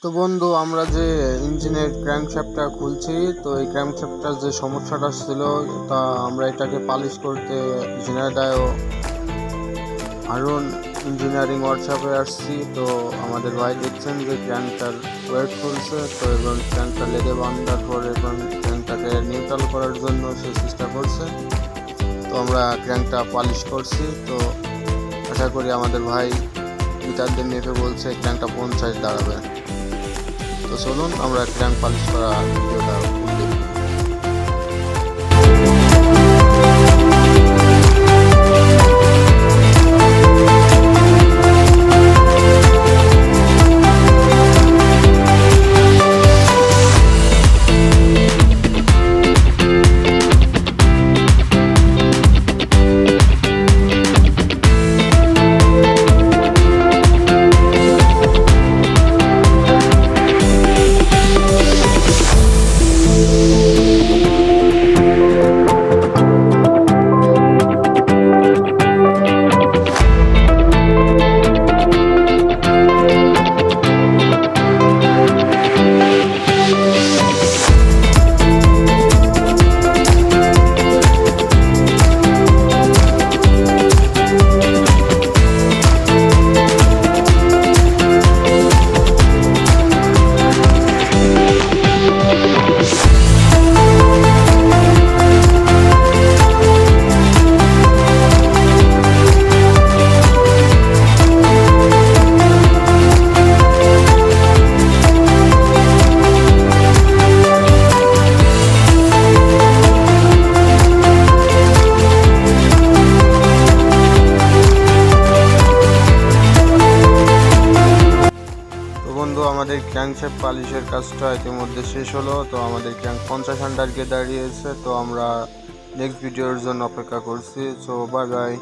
তো বন্ধু, আমরা যে ইঞ্জিনের ক্র্যাঙ্কশ্যাফটটা খুলছি, তো এই ক্র্যাঙ্কশ্যাফটটার যে সমস্যাটা ছিল, তা আমরা এটাকে পালিশ করতে ঝিনাইদহ হারুন ইঞ্জিনিয়ারিং ওয়ার্কশপে আসছি। তো আমাদের ভাই দেখছেন যে ক্র্যাঙ্কটার ওয়েট খুলছে, তো এবং ক্র্যাঙ্কটা লেগে বাঁধার পর এবং ক্র্যাঙ্কটাকে নিউট্রাল করার জন্য সে চেষ্টা করছে। তো আমরা ক্র্যাঙ্কটা পালিশ করছি। তো আশা করি আমাদের ভাই মিটারদের মেপে বলছে ক্র্যাঙ্কটা 50 দাঁড়াবে। তো চলুন আমরা ক্র্যাঙ্ক পালিশ করা ভিডিওটা দেখি। বন্ধু, আমাদের ক্র্যাঙ্কশ্যাফট পালিশের কাজটা ইতিমধ্যে শেষ হলো। তো আমাদের ক্র্যাঙ্ক 50 আন্ডারকে দাঁড়িয়েছে। তো আমরা নেক্সট ভিডিওর জন্য অপেক্ষা করছি। So bye bye.